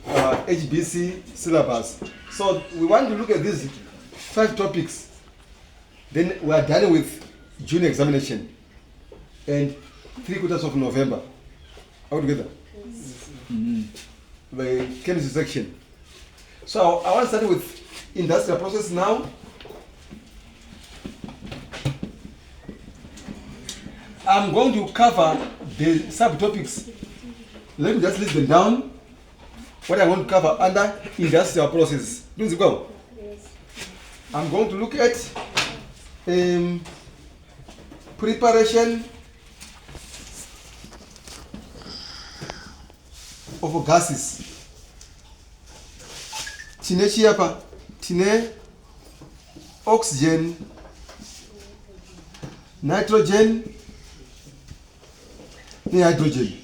HBC syllabus. So we want to look at these 5 topics. Then we are done with June examination and 3/4 of November. Are we together? The chemistry section. So I want to start with industrial process now. I'm going to cover the subtopics. Let me just list them down. What I want to cover under industrial process. Please go. I'm going to look at preparation of gases. Tine chiapa, tine oxygen, nitrogen, hydrogen.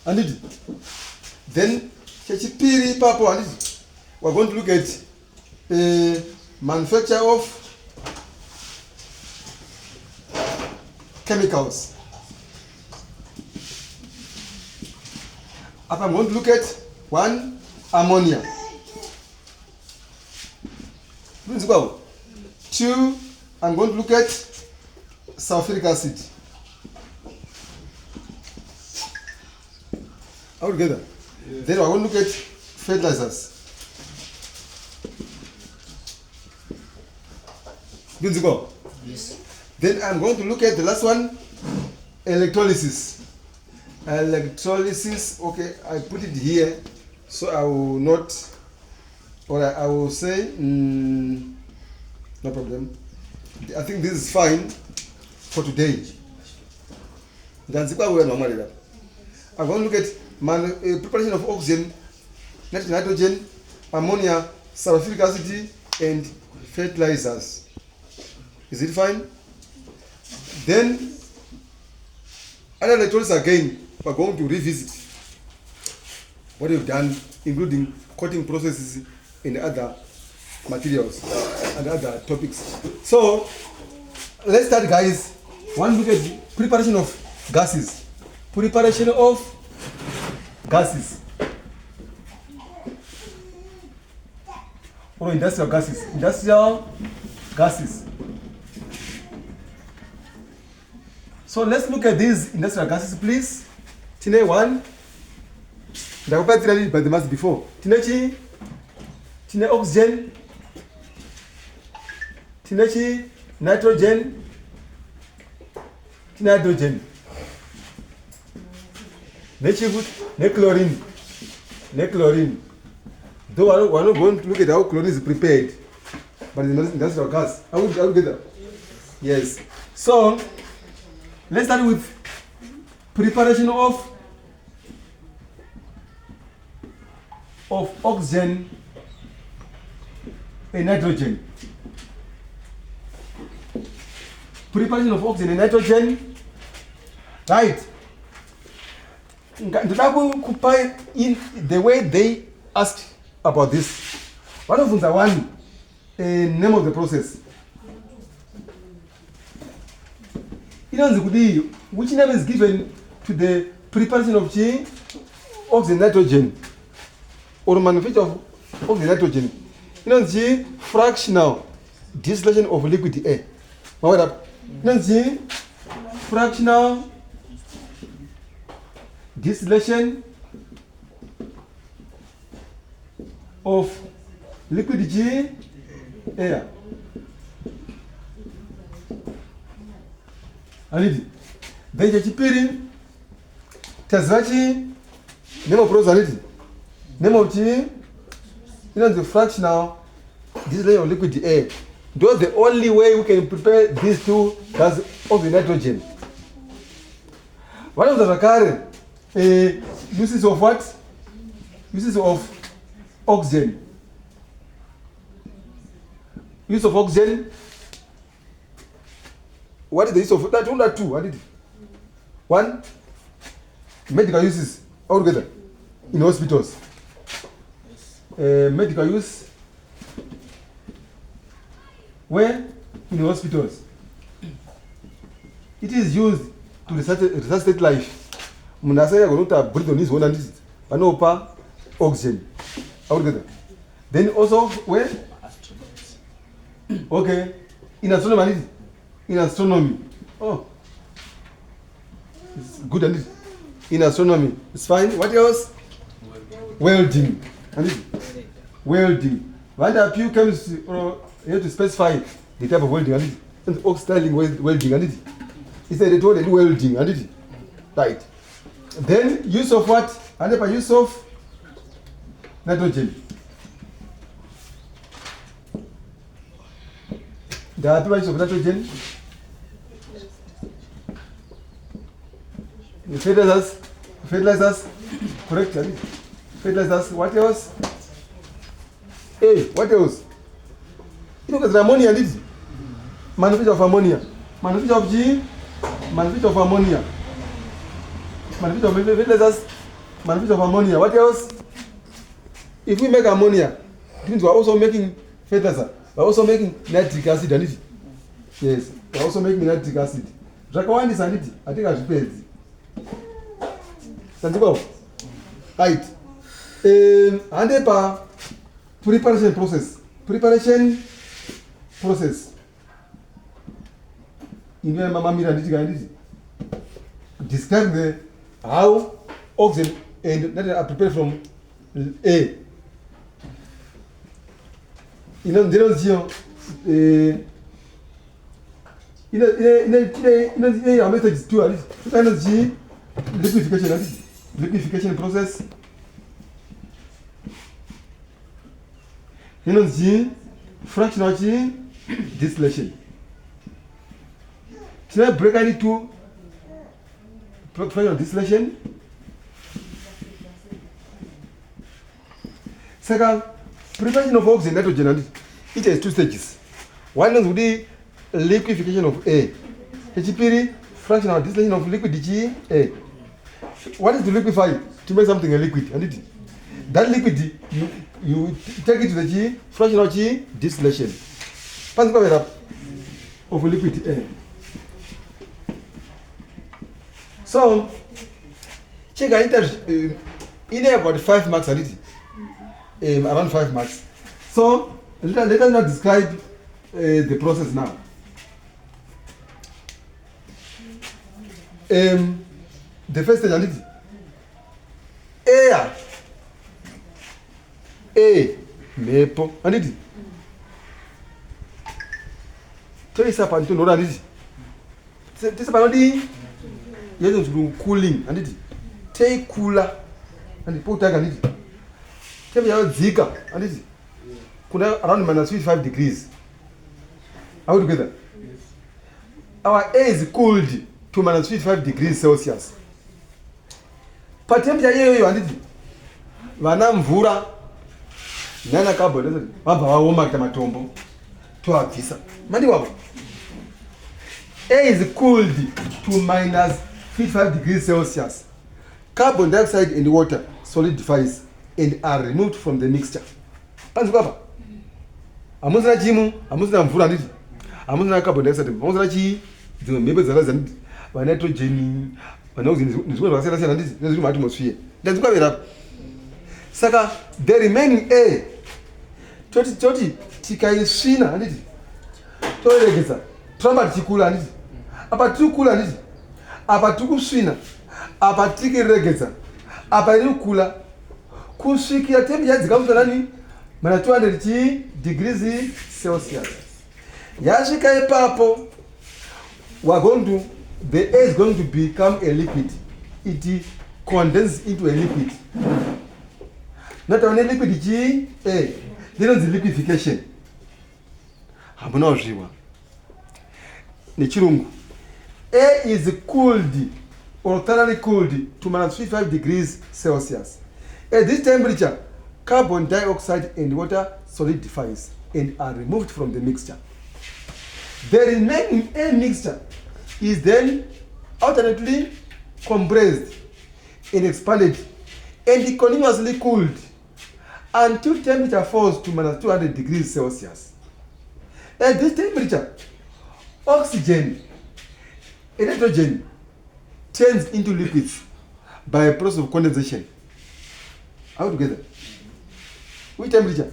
And then chechipiri papo, and we're going to look at manufacture of chemicals. I'm going to look at 1, ammonia. 2, I'm going to look at sulfuric acid. All together. Yes. Then I want to look at fertilizers. Good to go? Yes. Then I'm going to look at the last one, electrolysis. Electrolysis, okay, I put it here, so I will not, or I will say, no problem. I think this is fine for today. I'm going to look at preparation of oxygen, nitrogen, ammonia, sulfuric acid, and fertilizers. Is it fine? Then, under electrolysis again, we're going to revisit what we've done, including coating processes and other materials and other topics. So, let's start, guys. One look at preparation of gases. Preparation of gases. Or industrial gases. Industrial gases. So let's look at these industrial gases, please. Tine 1. The by the mass before. Tine oxygen. Tine nitrogen. Tine hydrogen. Chlorine. Though we're not going to look at how chlorine is prepared, but it's industrial gas. Are we together? Yes. So let's start with preparation of oxygen and nitrogen. Preparation of oxygen and nitrogen. Right. In the way they asked about this. One of them is one name of the process. Which name is given to the preparation of oxygen nitrogen or manufacture of oxygen nitrogen? Fractional distillation of liquid air. Fractional distillation of liquid air. Then chipiri tazachi name of process name of the fractional distillation of liquid air. That's the only way we can prepare these two gas of the nitrogen. One of the current uses of what? Uses of oxygen. Use of oxygen. What is the use of that? One or two? What did it? 1, medical uses altogether in hospitals. Medical use. Where? In hospitals. It is used to resuscitate life. munhu asingagoni kuti abreathe on his own handiti vanopa oxygen. How do you get that? Then also where? Okay, in astronomy handiti, in astronomy, oh, it's good handiti, in astronomy it's fine. What else? Welding handiti, welding. Why the few chemistry or you have to specify the type of welding handiti, and oxidizing welding handiti. Instead they told they do welding handiti, right? Then use of what? And by use of nitrogen. There are two use of nitrogen. The fertilizers, correct? Fertilizers. What else? Hey, what else? You know, there's ammonia, did it? Manufacture of ammonia. Manufacture of G. Manufacture of ammonia. Manufacture of fertilizers. Manufacture of ammonia. What else? If we make ammonia, it means we're also making fertilizer. We're also making nitric acid, and it. Yes, we're also making nitric acid. Rakawandi sanity. I think I should pay it. Santiago. Right. And the preparation process. Preparation process. In your mama miranditi. Describe the how oxygen and that are prepared from A. You know, they don't see in a method to energy liquefaction process. Energy fractional distillation. Should I break any two fractional distillation? Second, preparation of oxygen, nitrogen, it has two stages. One is the liquefaction of A. HPD, fractional distillation of liquid G, A. What is to liquefy? To make something a liquid. And that liquid, you take it to the G, fractional G, distillation. Pass it up of a liquid A. So, check in about 5 marks already. Around 5 marks. So, let us now describe the process now. The first stage, air, A, maple, and it. Trace up until no, and it. This about the yes, to cooling, and it. Take cooler, and the put and it. Tell me about Zika, and it. Could have around -5 degrees. How do you get that? Yes. Our air is cooled to -5 degrees Celsius. But temperature here and it. Vana mvura nana carbon vabva vaoma kuita matombo toabvisa mandi wavo. Air is cooled to -55 degrees Celsius. Carbon dioxide and water solidifies and are removed from the mixture. Panzi kwapa amuzina chimu amuzina mvura nditi amuzina carbon dioxide amuzina chi dzimwe mhepo dzakaza nditi va nitrogen vana oxygen nezvimwe zvakasiyana siyana nditi nezviri muatmosphere ndadzikwavera. Saka the remaining air toti tikaisvina handiti toregedza toramba tichikula handiti apa tiri kula handiti apa tiri kusvina apa tikiregedza apa iri kula kusvikira temperature dzikamufanani mana 200 degrees Celsius. Yasvika ipapo the air is going to become a liquid. It condenses into a liquid. Not only liquid G, A. There is liquefaction. Hamuna ozviwa. Nechirungu. Air is cooled or thoroughly cooled to -55 degrees Celsius. At this temperature, carbon dioxide and water solidifies and are removed from the mixture. The remaining air mixture is then alternately compressed and expanded and continuously cooled until temperature falls to -200 degrees Celsius. At this temperature, oxygen and nitrogen turns into liquids, by a process of condensation. How together? Which temperature?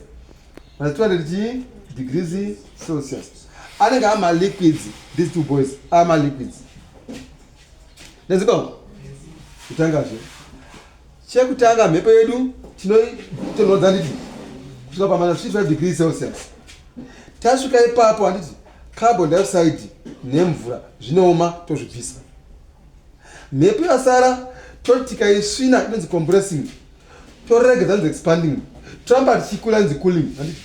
Minus 200 degrees Celsius. I think I'm a liquids. These two boys are my liquids. Let's go. Kutangaje. Chekutanga mepo yedu chinoza nditi. Kusvika pa minus 55 degrees Celsius. Tasvika ipapo handiti carbon dioxide nemvura zvinooma tozvibvisa. Mhepo yasara toti tikaisvina inonzi compressing. Toregedza nzi expanding. Toramba tichikura nzi cooling. Handiti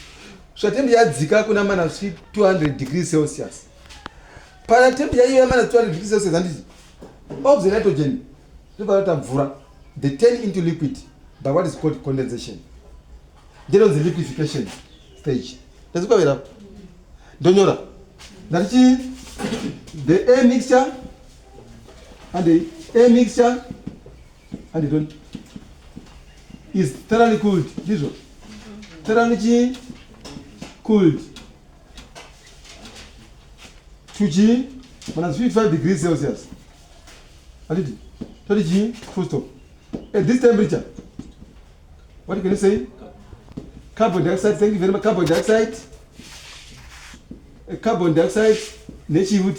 kusvika temperature yadzika kuna minus 200 degrees Celsius. Pana temperature iyo ya minus 200 degrees Celsius handiti of the nitrogen zvinobva mvura they turn into liquid by what is called condensation. Then on the liquefaction stage. Let's go here. Donyora. That's the air mixture and the air mixture and the don't is thoroughly cooled. This one. Thoroughly cooled to G minus 55 degrees Celsius. And it G full stop. At this temperature, what can you say? Carbon dioxide, thank you very much. Carbon dioxide, nature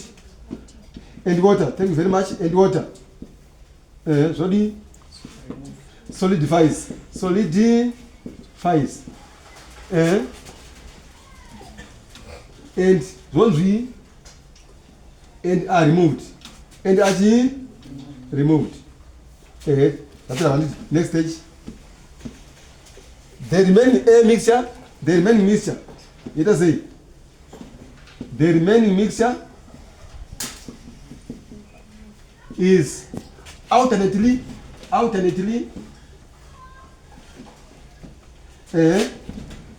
and water, thank you very much. And water, solidifies, and laundry and are removed, and are removed. That's the next stage. The remaining air mixture, let us say, the remaining mixture is alternately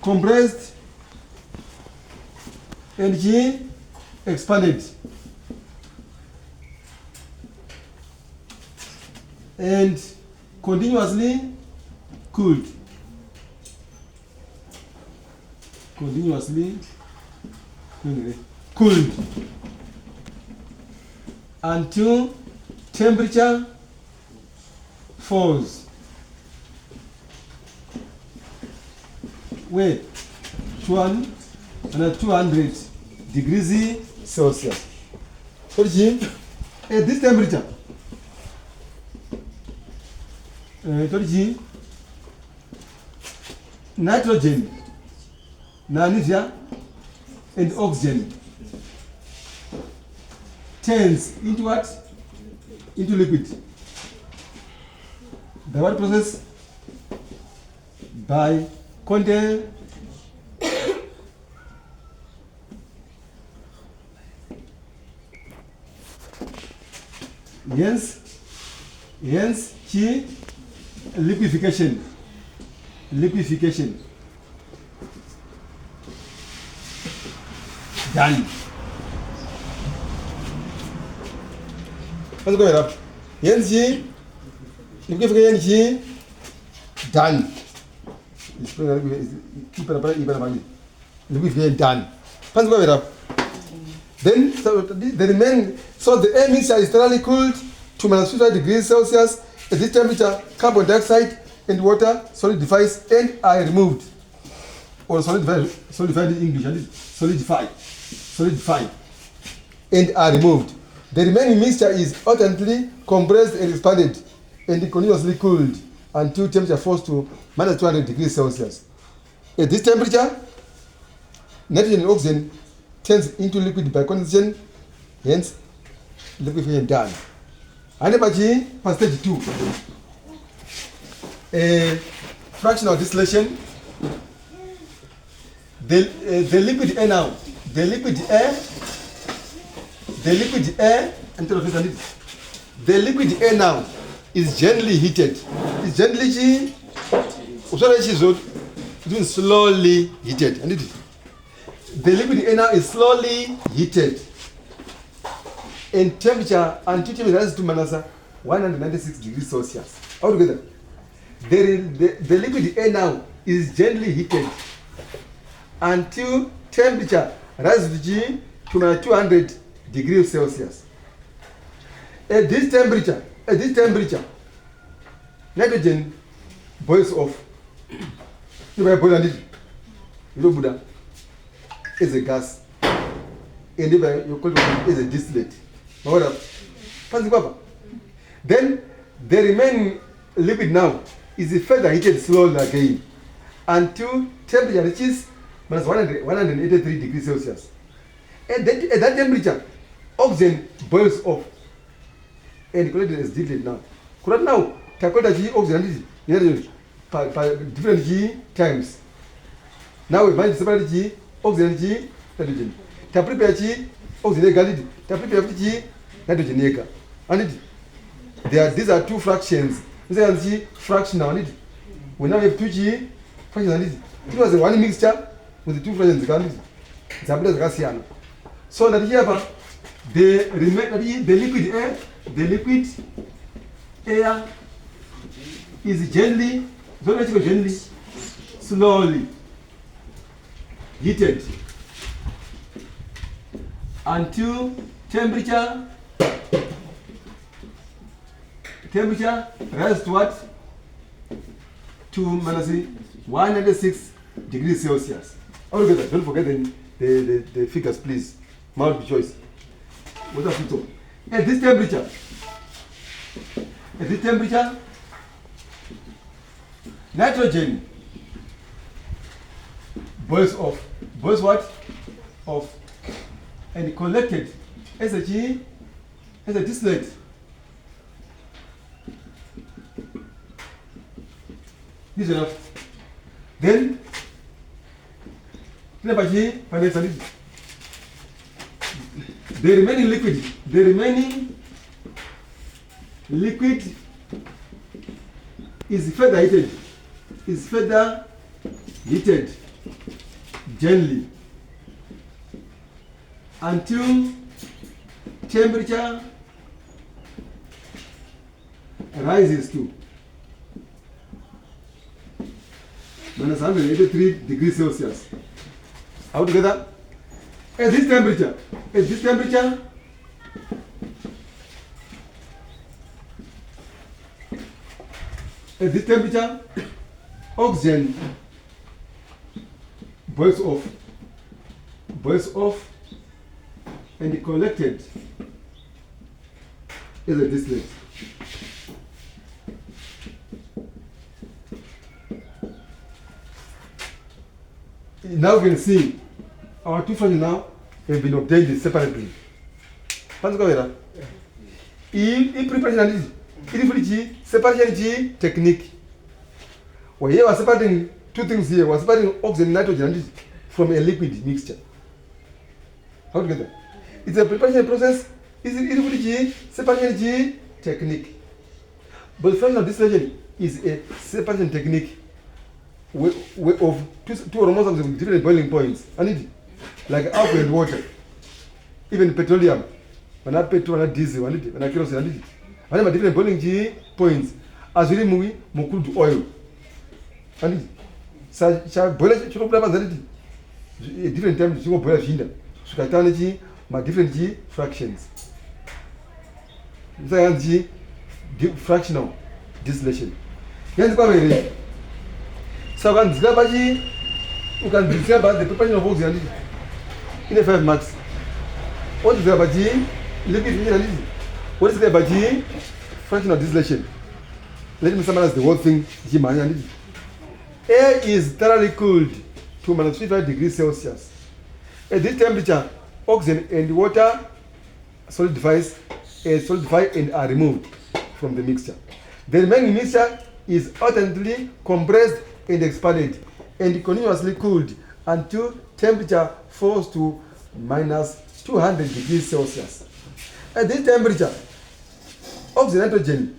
compressed and expanded and continuously cooled. Until temperature falls. Wait, 200 degrees Celsius. So at this temperature, nitrogen, magnesium, and oxygen turns into what? Into liquid. By what process? By condensation. Hence, liquefaction. Done. Let's go up. Hence, liquefaction done. Liquefaction done. Let's go up. Then the remaining, so the air mixture is thoroughly cooled to minus 55 degrees Celsius. At this temperature, carbon dioxide and water solidifies and are removed. Or solidified in English, and solidify and are removed. The remaining mixture is alternately compressed and expanded and continuously cooled until temperature falls to minus 200 degrees Celsius. At this temperature, nitrogen and oxygen turns into liquid by condensation, hence liquefaction done. And by stage 2, fractional distillation. The liquid air now, the liquid air now is gently heated. It's gently slowly heated. And the liquid air now is slowly heated. And temperature until temperature rises to minus 196 degrees Celsius. Altogether, the liquid air now is gently heated until temperature rises to minus 200 degrees Celsius. At this temperature, Nitrogen boils off. You boil and it Buddha is a gas. And you call it is a distillate. Then the remaining liquid now is further heated slowly again until temperature reaches minus 183 degrees Celsius. At that temperature, oxygen boils off and collected as distillate now. Correct now, calculate oxygen different G times. Now we find separate G, oxygen G, nitrogen. To prepare G, oxygen galid. To prepare G, nitrogen. And these are two fractions. This is G fractional. We now have 2G fractions. It was one mixture with the two fractions. So that here the liquid air is gently, slowly heated until temperature rises to what? To minus 106 degrees Celsius. Altogether, don't forget the figures, please. Multiple choice. What are you? At this temperature, nitrogen boils off. Boils what? Off. And collected as a distillate. This is enough. Then, the remaining liquid is further heated gently until temperature rises to minus 183 degrees Celsius. Altogether, at this temperature, oxygen boils off and collected as a distillate. Now we can see our two fractions now have been obtained separately. In preparation, separation technique. We are separating two things here. We are separating oxygen and nitrogen from a liquid mixture. How together? It's a preparation process. It's separation technique. But fractional distillation is a separation technique of two or more with different boiling points. And like alcohol and water, even petroleum, when I petrol and diesel, when I kerosene, I have different boiling points. As we move crude oil, and different times you go boil hinda. So catalytic, my different fractions. This fractional distillation. So we can discover the preparation of oxygen in a 5 marks. What is the liquid? What is the fractional distillation? Let me summarize the whole thing. Air is thoroughly cooled to minus 55 degrees Celsius. At this temperature, oxygen and water solidify and are removed from the mixture. The remaining mixture is alternately compressed and expanded and continuously cooled until temperature falls to minus 200 degrees Celsius. At this temperature, oxygen and nitrogen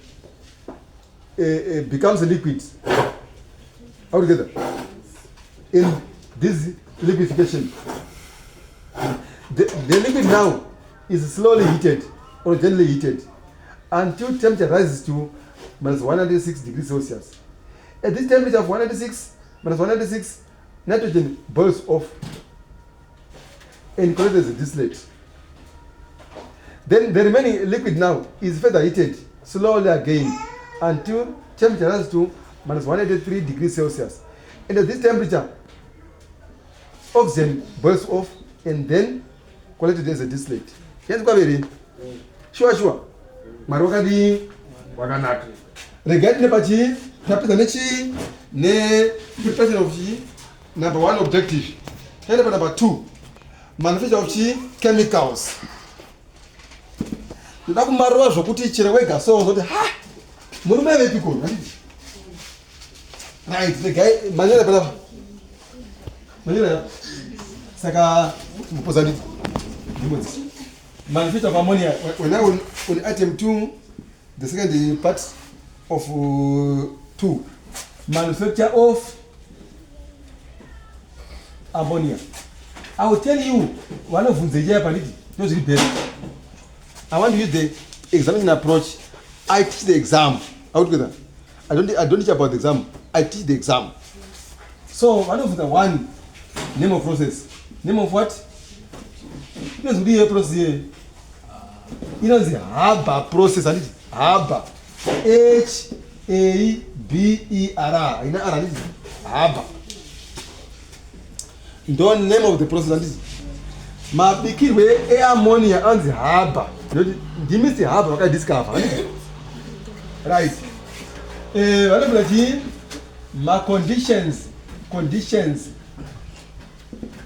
becomes a liquid altogether in this liquefaction. The liquid now is slowly heated or gently heated until temperature rises to minus 106 degrees Celsius. At this temperature of minus 106, nitrogen boils off and collected as a distillate. Then the remaining liquid now is further heated slowly again until temperature rises to minus 183 degrees Celsius. And at this temperature, oxygen boils off and then collected as a distillate. Yes, sure. Marokadi wakanaka. Regarding the party, ne preparation of number 1 objective. Number 2, manufacture of chemicals. Ndakumarwa zvokuti chirewega so kuti ha murume vepiko right the guy manera pala manera saka mupozani ndimodzi manufacture of ammonia when I on item 2 the second part of 2 manufacture of ammonia. I will tell you one of the year paniti those better. I want to use the examination approach. I teach the exam. How do you get that? I don't teach about the exam. I teach the exam. So one of the one name of process. Name of what? Because we have process here. You know the Haber process. Haber. H-A-B-E-R. You know Haber. Don't name of the process. Ma begin with ammonia and the Haber. You miss the Haber, okay, discover. Right. My conditions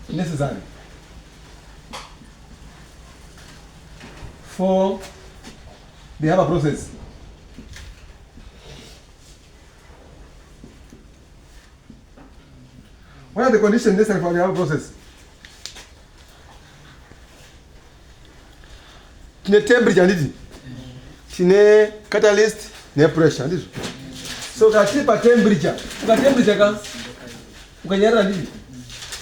necessary for the Haber process. What are the conditions necessary for the Haber process? Tine temperature nditi, tine catalyst ne pressure nditi. So katipa temperature, temperature ka ukanyarira nditi.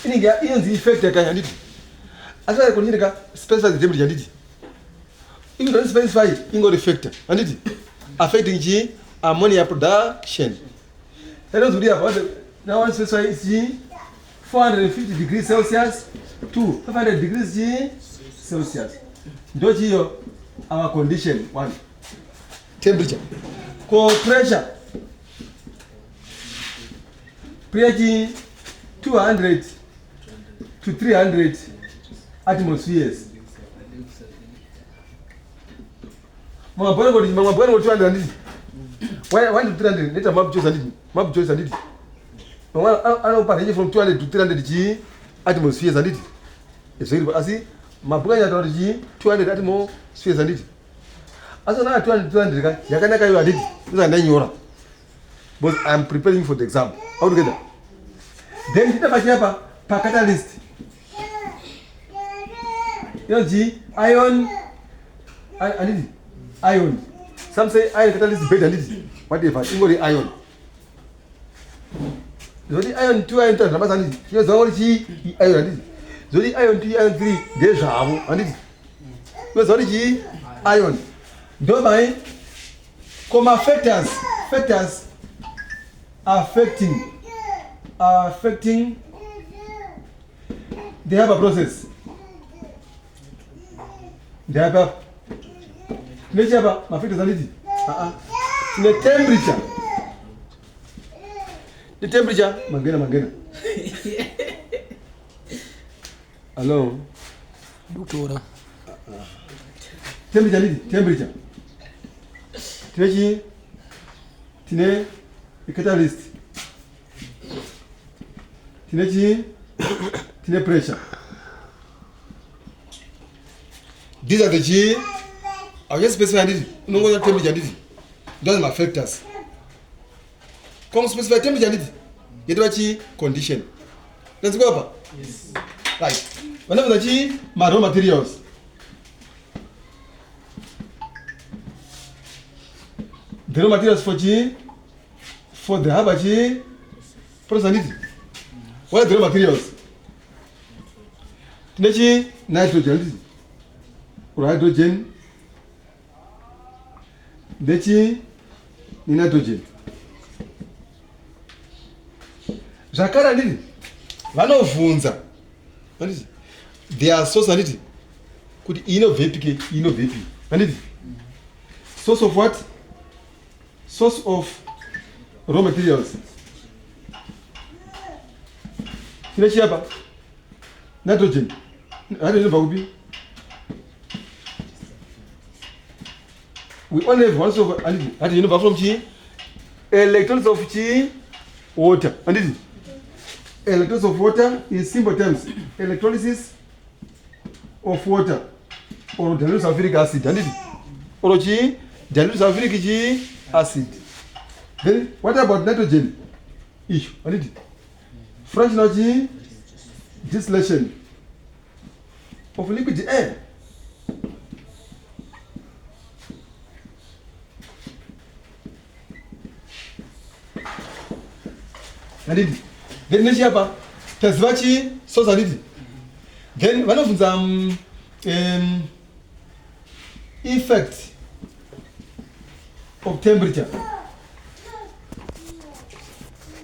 Inenge inzi effect yakanya nditi. Asa condition ka specify the temperature nditi. If you don't specify ingo effect nditi affecting the ammonia production. That is really about now one specify is 450 degrees Celsius to 500 degrees Celsius. Don't you our condition 1 temperature pressure 200 to 300 atmospheres. Mama bwana 200 why to 300 later map choose and mama ana from 200 to 300 atmospheres and it's very asi mabwanya tawari 200 atmospheres and asa na 200 yakanaka yo aditi ndanyora but I'm preparing for the exam. How together then nditapachapa pa catalyst yoji ion some say ion catalyst better and whatever ingori ion zodi ion 2 ion 3 nabasa yo zori ion and zodi ion 2 ion 3 ngezvavo anditi zori ion ndo mai comma factors affecting the Haber process. The Haber nature ma factors anditi the temperature mangena hello Doctora. Temperature. Tine catalyst. Tine pressure. These are the G. I'll just specify it. No more temperature. Doesn't affect us. Come specify temperature. Get what condition. Let's go up. Yes. Right. Whenever the G, my raw materials. The raw materials for the Haber process. What are the raw materials? Nitrogen. Hydrogen. Nitrogen. Zvakara nditi vanovhunza anditi their source anditi kuti inovhepike anditi source of what? Source of raw materials. Finish hapa. Nitrogen. Nitrogen bagubi. We only have one source of hydrogen from chi. Electrons of chi water. And electrons of water in simple terms. Electrolysis of water or dilute sulfuric acid. And or chi dilute sulfuric acid. Then what about nitrogen? Issue. And fractional distillation of liquid air. And then next year, Tesvachi source and then one of them effect of temperature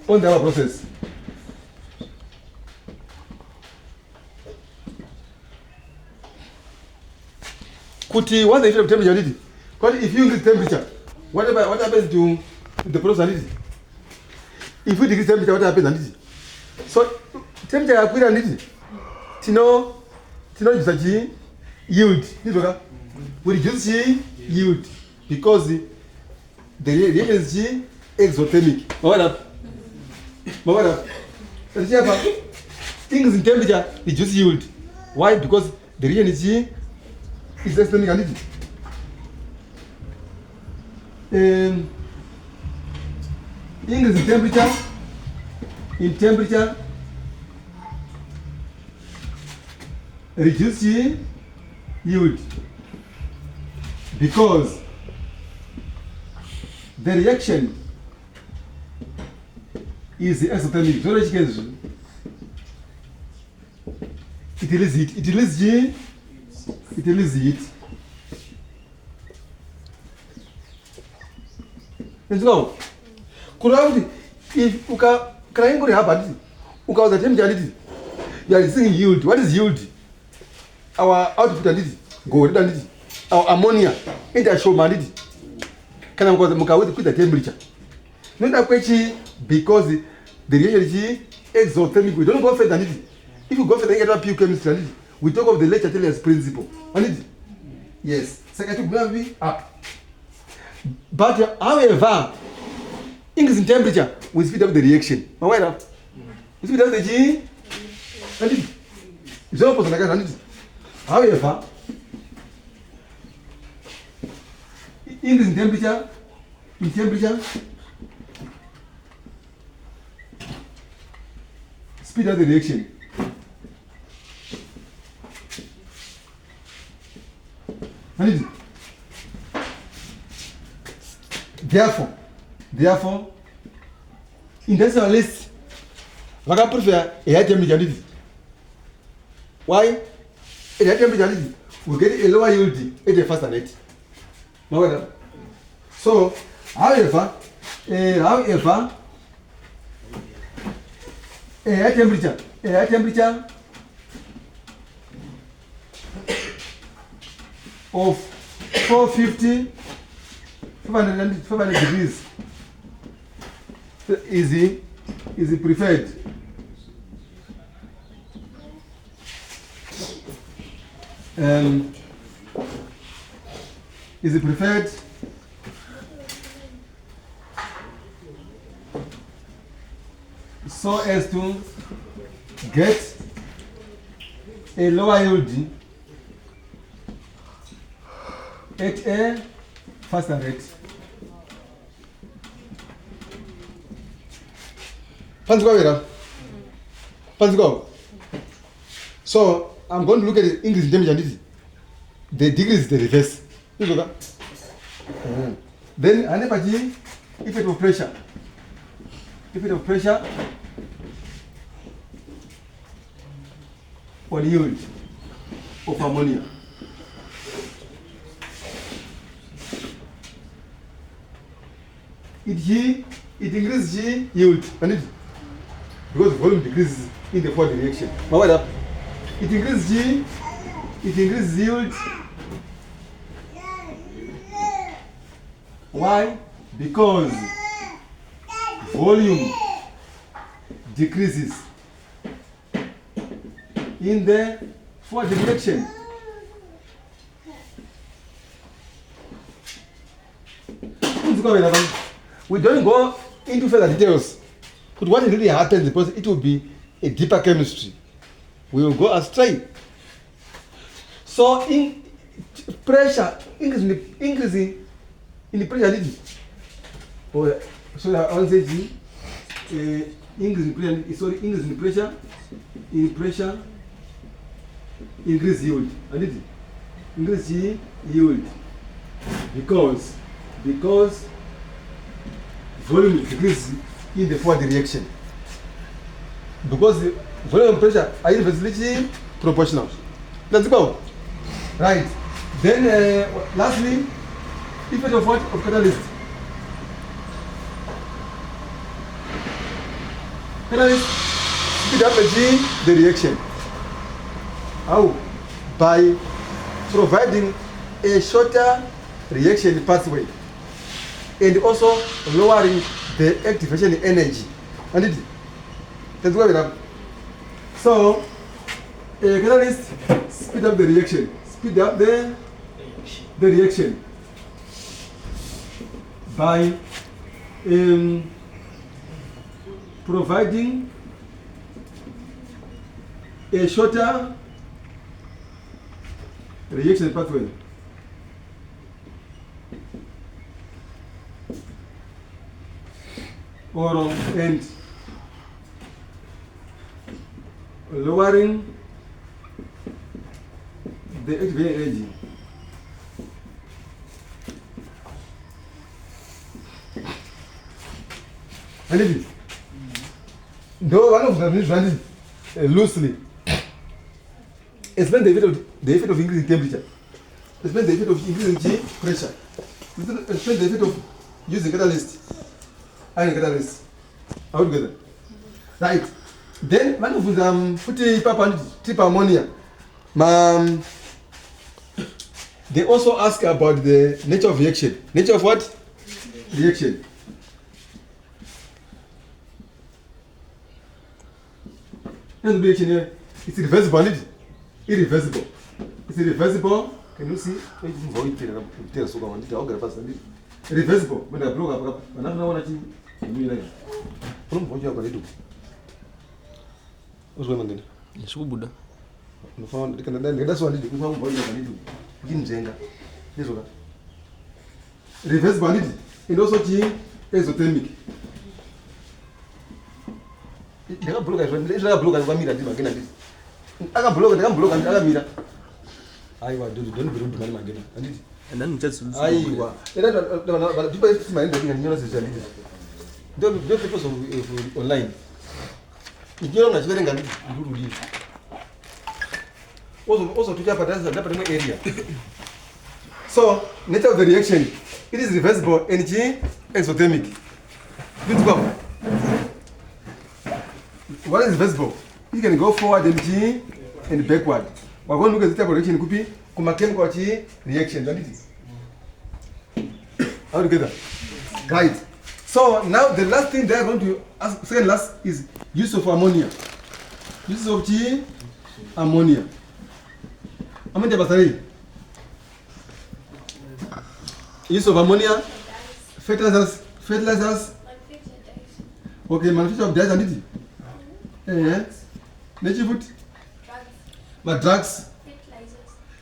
on the process. What's the effect of temperature? Because if you increase temperature, what happens to the process? If you decrease temperature, what happens? So temperature is good and to know yield. We reduce yield because the reaction is exothermic. What up? Things in temperature reduce yield. Why? Because the reaction is exothermic and increase in temperature reduce yield because the reaction is exothermic. So it releases heat. Let's go. If you can happen, you can temperature. You are seeing yield. What is yield? Our output and go and our ammonia. It is show man. Can I go with the temperature? Not that question because the reaction is exothermic. We don't go further than it. If you go further, you get pure chemistry. We talk of the Lechatelius principle. Yes. Second to up. But however, increase in temperature will speed up the reaction. Why not? We speed up the G. And it's all possible. However, increase in temperature, speed up the reaction. And therefore, industrialists prefer a high temperature. Why? A high temperature we get a lower yield at a faster rate. So, however, a high temperature of 450 500 degrees is preferred. Is preferred so as to get a lower yield at a faster rate. So I'm going to look at the increase in temperature. The degree is the reverse. Then anybody, effect of pressure. On yield of ammonia. It increases yield, and because volume decreases in the forward direction. It increases yield. Why? Because volume decreases in the forward direction. We don't go into further details, but what really happens, because it will be a deeper chemistry. We will go astray. So in pressure, increasing in the pressure, so I will say increase in pressure, sorry, increase in pressure, increase yield. Increase yield because volume decreases in the forward direction. Because the volume and pressure are inversely proportional. Let's go. Right. Then lastly, effect of what? Of catalyst. Catalyst speed up the reaction. How? By providing a shorter reaction pathway and also lowering the activation energy. And it, let's go with that. So, a catalyst speed up the reaction. Speed up the reaction by providing a shorter reaction pathway. And lowering the activation energy. And it is. Though one of them is running loosely, explain the effect of increasing temperature. Explain the effect of increasing pressure. Explain the effect of using catalyst. Iron catalyst. How together? Right. Then one of them putting trip ammonia. They also ask about the nature of reaction. Nature of what? Reaction. Here's the reaction here. It's reversible, isn't it? Irreversible. It's irreversible. Can you see? Reversible. When I blow up, when I'm not what's going on then? Yes, Buddha. That's one. Reversible and also exothermic. They can block again. And then just online. Also to the area. So, nature of the reaction, it is reversible energy exothermic. Let's go. What is reversible? You can go forward energy and backward. We're going to look at the type of reaction. It could be chemical reaction. How do you get that? Right. So now the last thing they are going to ask, second last, is use of ammonia. Use of ammonia. Ammonia basari. Use of ammonia. Fertilizers. Okay, manufacture of dyes and it. Nature food. But drugs.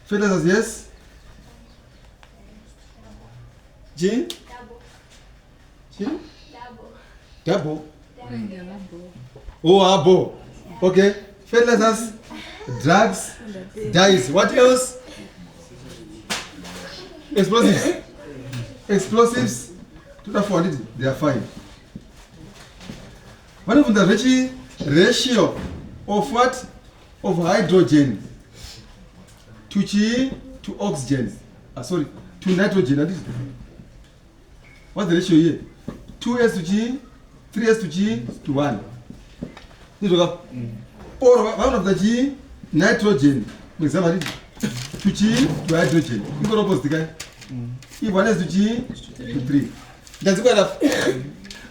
Fertilizers, yes. Double. Oh, abo. Okay. Fertilizers, drugs, dyes. What else? Explosives. To the for it, they are fine. What of the ratio of what? Of hydrogen to oxygen. To nitrogen. What's the ratio here? 2s to G, 3s to G to 1. Or one of the G, nitrogen. To G to hydrogen. You got opposite guy. If 1s to G to 3. That's good enough.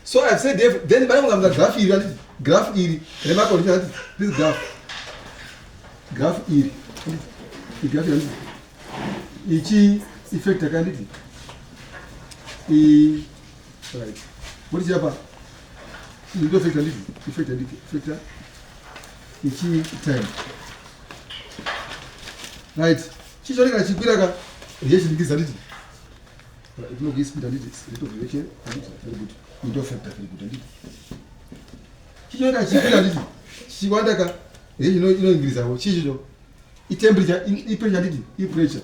So I've said then when I'm the graph E, remember this graph E, each effect again. Right. What is your you don't effect each time. Right. She's only going to be reaction is a little. If you give speed a little reaction, very good. You don't factor very good. She's only going to be a little. She wants to you know English. She's you temperature, you pressure, you pressure.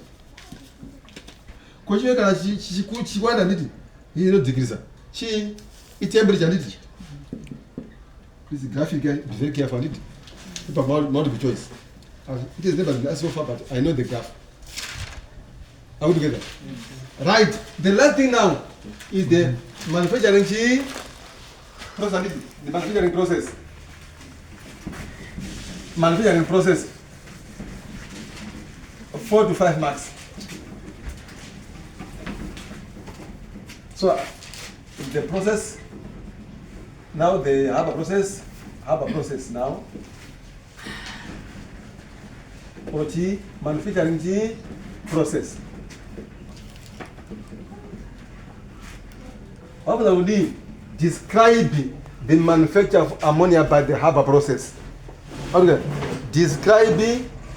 Because she wants a little. You know degrees. She temperature little. This graphic guy, be very careful. But multiple choice. It is never been so far, but I know the graph. Are we together? Right. The last thing now is the manufacturing process. The manufacturing process. Manufacturing process. 4 to 5 marks. So the process. Now the Haber process now. OT manufacturing process. What will we describe the manufacture of ammonia by the Haber process? Okay. Describe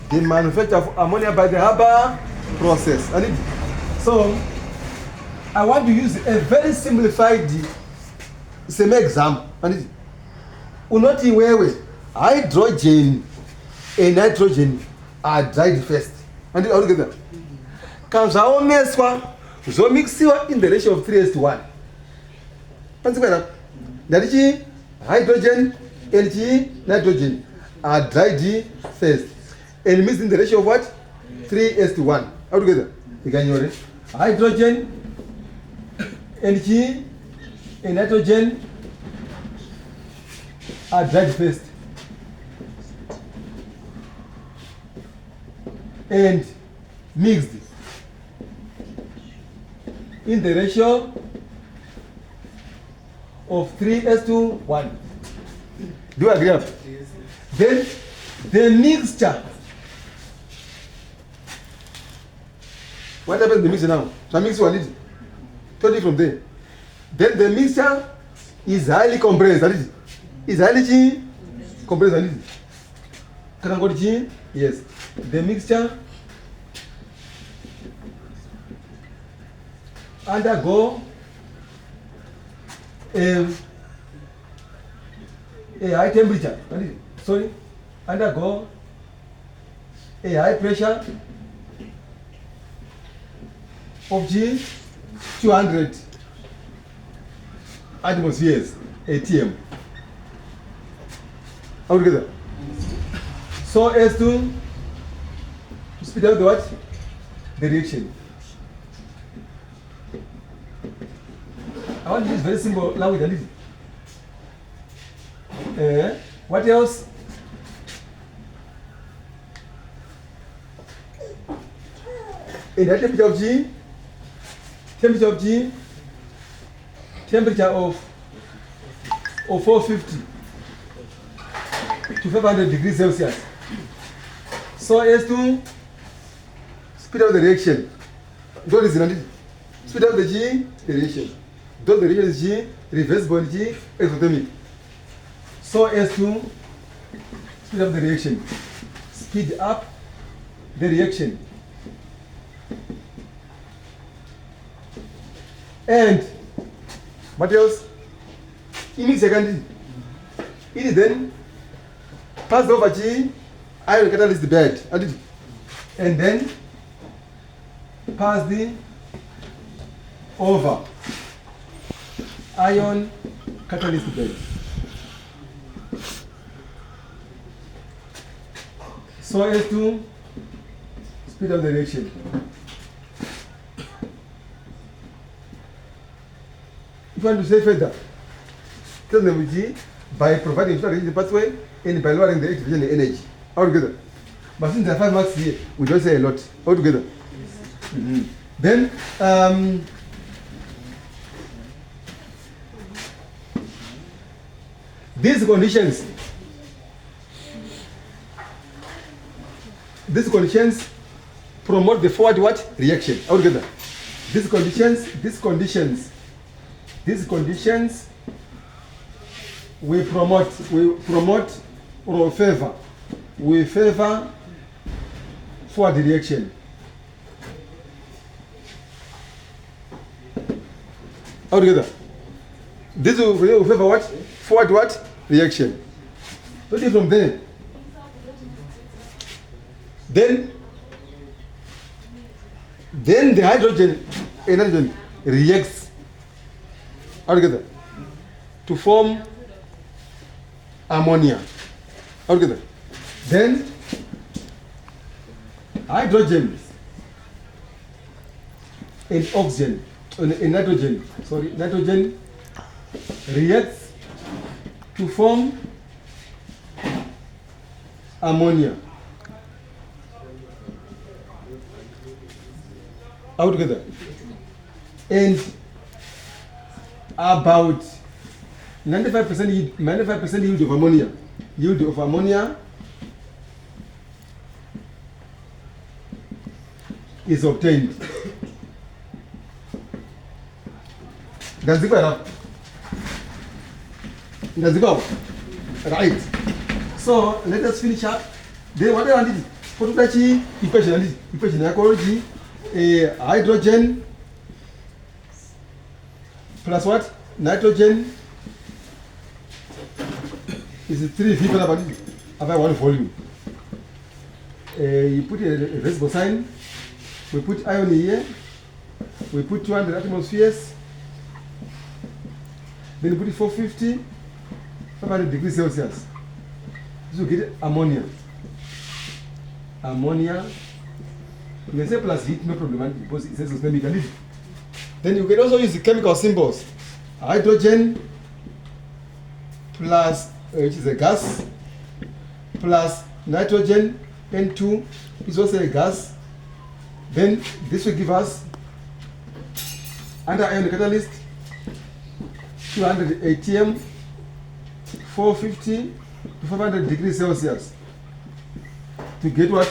the manufacture of ammonia by the Haber process. So I want to use a very simplified same example. Unoti wewe hydrogen and nitrogen are dried first. And all together. Comes our mess one, so mix in the ratio of 3:1. That is hydrogen and nitrogen are dried first. And mix in the ratio of what? 3:1. All together. You can hear it. Hydrogen and nitrogen are dried first. And mixed in the ratio of 3:1. Do you agree? Yes. Then the mixture. What happens in the mixture now? So I mix one little. Totally from there. Then the mixture is highly compressed. Is highly compressed. Can I go to G? Yes. The mixture undergo a high temperature. Undergo a high pressure of G 200 atmospheres ATM. How together? So as to speed up the what? The reaction. I want to use very simple language. What else? In the temperature of G, temperature of 450 to 500 degrees Celsius. So as to speed up the reaction. Don't listen. Speed up the G, the reaction. Don't the reaction is G, reversible G, exothermic. So as to speed up the reaction. Speed up the reaction. And what else? In a second, it is then passed over G, iron catalyst bed, and then pass the over ion catalyst bed. So as to speed up the reaction. If you want to say further, tell them with G by providing the pathway and by lowering the activation energy. All together. But since there are 5 marks here, we don't say a lot. All together. Mm-hmm. Then These conditions promote the forward what? Reaction. How do you get that? These conditions we promote or favor. We favor forward reaction. How do you get that? This will favor what? Forward what? Reaction. But from there, then the hydrogen reacts. How do you get that? To form ammonia. How do you get that? Then hydrogen and oxygen and nitrogen reacts to form ammonia. Out together. And about 95% yield of ammonia. Yield of ammonia is obtained. That's right. So let us finish up. Then what I did, equation ecology, hydrogen plus what? Nitrogen is 3 people about one volume. You put a reciprocal sign. We put ion here. We put 200 atmospheres. Then you put it 450, 500 degrees Celsius. This will get ammonia. Ammonia. You can say plus heat, no problem, because it says chemically. Then you can also use the chemical symbols. Hydrogen plus, which is a gas, plus nitrogen, N2 is also a gas. Then this will give us, under ion catalyst, 200 ATM, 450 to 500 degrees Celsius to get what?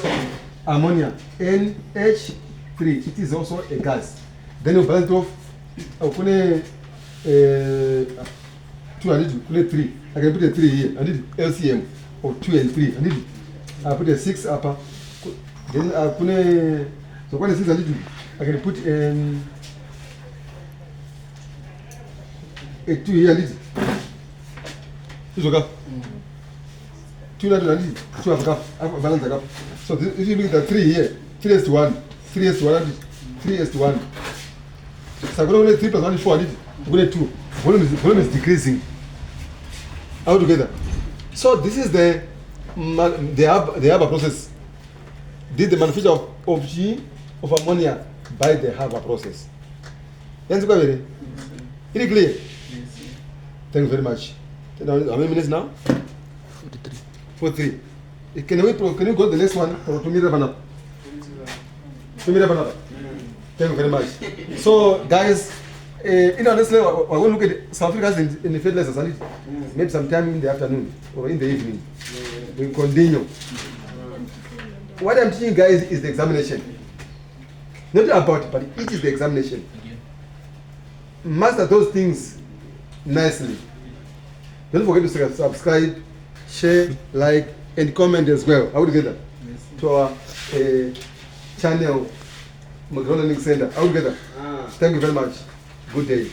Ammonia, NH3. It is also a gas. Then you balance it off. I'll put 200, put 3. I can put a 3 here. I need LCM of 2 and 3. I'll put a 6 upper. Then I'll put so what is 6 I can put a 2 here. This is okay. 2 I need 2 half cup. I balance the cup. So this, if you look at the 3 here, 3:1, 3:1, 3:1. So I'm going to 3 plus 1 is 4. I'm going to 2. Volume is decreasing. All together. So this is the Haber process. This is the manufacture of ammonia by the Haber process. Is it clear? Thank you very much. How many minutes now? 43. Can we go to the next one? Or to me, Thank you very much. So, guys, let's we're going to look at South Africa's in the fertilizers. Maybe sometime in the afternoon or in the evening. We continue. What I'm teaching you guys is the examination. Not about it, but it is the examination. Master those things nicely. Don't forget to subscribe, share, like, and comment as well. How would you get that? To our channel, Learning Center. How would you get that? Thank you very much. Good day.